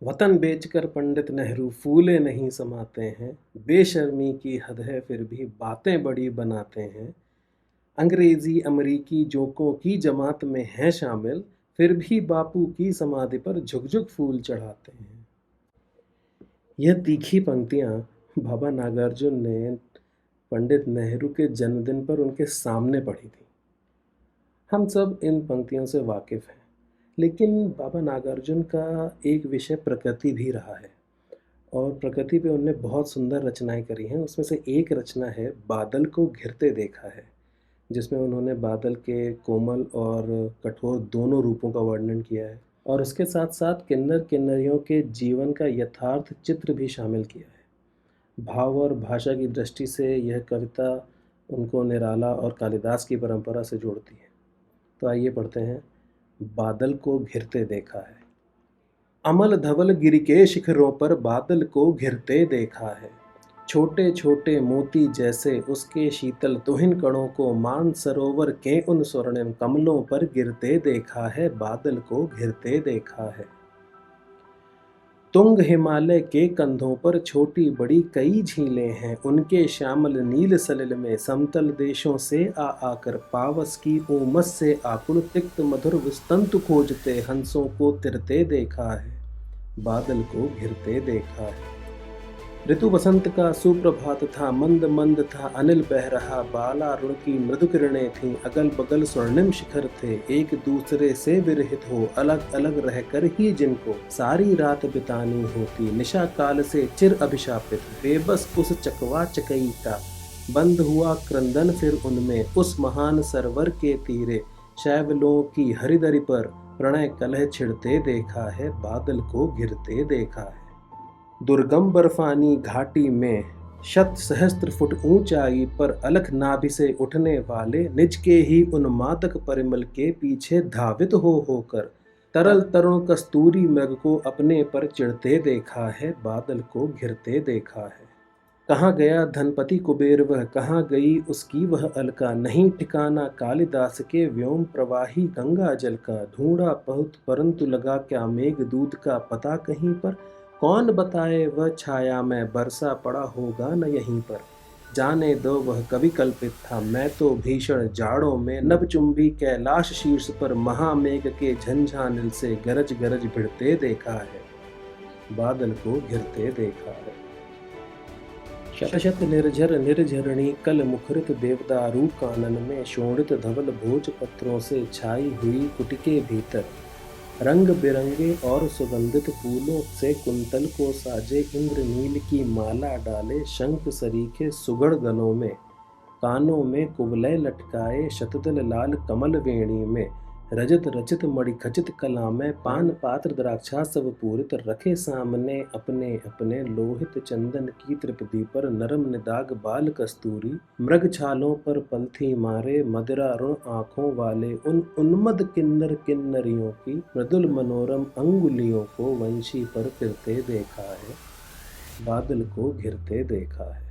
वतन बेचकर पंडित नेहरू फूले नहीं समाते हैं। बेशर्मी की हद है फिर भी बातें बड़ी बनाते हैं। अंग्रेजी अमरीकी जोकों की जमात में हैं शामिल, फिर भी बापू की समाधि पर झुक झुक फूल चढ़ाते हैं। यह तीखी पंक्तियां बाबा नागार्जुन ने पंडित नेहरू के जन्मदिन पर उनके सामने पढ़ी थी। हम सब इन पंक्तियों से वाकिफ हैं, लेकिन बाबा नागार्जुन का एक विषय प्रकृति भी रहा है और प्रकृति पे उनने बहुत सुंदर रचनाएं करी हैं। उसमें से एक रचना है बादल को घिरते देखा है, जिसमें उन्होंने बादल के कोमल और कठोर दोनों रूपों का वर्णन किया है और उसके साथ साथ किन्नर किन्नरियों के जीवन का यथार्थ चित्र भी शामिल किया है। भाव और भाषा की दृष्टि से यह कविता उनको निराला और कालिदास की परंपरा से जोड़ती है। तो आइए पढ़ते हैं। बादल को घिरते देखा है। अमल धवल गिरि के शिखरों पर बादल को घिरते देखा है। छोटे छोटे मोती जैसे उसके शीतल तुहिन कणों को मान सरोवर के उन स्वर्णिम कमलों पर गिरते देखा है। बादल को घिरते देखा है। तुंग हिमालय के कंधों पर छोटी बड़ी कई झीलें हैं। उनके श्यामल नील सलिल में समतल देशों से आकर पावस की उमस से आकुल तिक्त मधुर विस्तंतु खोजते हंसों को तिरते देखा है। बादल को घिरते देखा है। ऋतु वसंत का सुप्रभात था, मंद मंद था अनिल बह रहा, बालारुण की मृदु किरणें थीं, अगल बगल स्वर्णिम शिखर थे, एक दूसरे से विरहित हो अलग अलग रहकर ही जिनको सारी रात बितानी होती, निशा काल से चिर अभिशापित बेबस उस चकवा चकई का बंद हुआ क्रंदन फिर उनमें, उस महान सरवर के तीरे शैवलों की हरिदरी पर प्रणय कलह छिड़ते देखा है। बादल को घिरते देखा है। दुर्गम बर्फानी घाटी में शत सहस्त्र फुट ऊंचाई पर अलख नाभि से उठने वाले निज के ही उन्मादक परिमल के पीछे धावित होकर तरल तरुण कस्तूरी मृग को अपने पर चिढ़ते देखा है। बादल को घिरते देखा है। कहाँ गया धनपति कुबेर वह, कहाँ गई उसकी वह अलका, नहीं ठिकाना कालिदास के व्योम प्रवाही गंगा जल का, ढूंढा बहुत परंतु लगा क्या मेघ दूत का पता कहीं पर, कौन बताए वह छाया में बरसा पड़ा होगा न यहीं पर, जाने दो वह कवि कल्पित था, मैं तो भीषण जाड़ों में नभचुंबी कैलाश शीर्ष पर महामेघ के झंझानिल से गरज गरज भिड़ते देखा है। बादल को घिरते देखा है। शतशत निर्झर निर्झरणी कल मुखरित देवदारू कानन में शोणित धवल भोज पत्रों से छाई हुई कुटिके भीतर, रंग बिरंगे और सुगंधित फूलों से कुंतल को साजे इंद्रनील की माला डाले शंख सरीखे सुगढ़ गलों में, कानों में कुवलय लटकाए शतदल लाल कमल वेणी में, रजत रचित मणिखचित कला में पान पात्र द्राक्षा सब पूरित रखे सामने अपने अपने लोहित चंदन की त्रिपदी पर नरम निदाग बाल कस्तूरी, मृग छालों पर पलथी मारे मदिरारुण आंखों वाले उन उन्मद किन्नर किन्नरियों की मृदुल मनोरम अंगुलियों को वंशी पर फिरते देखा है। बादल को घिरते देखा है।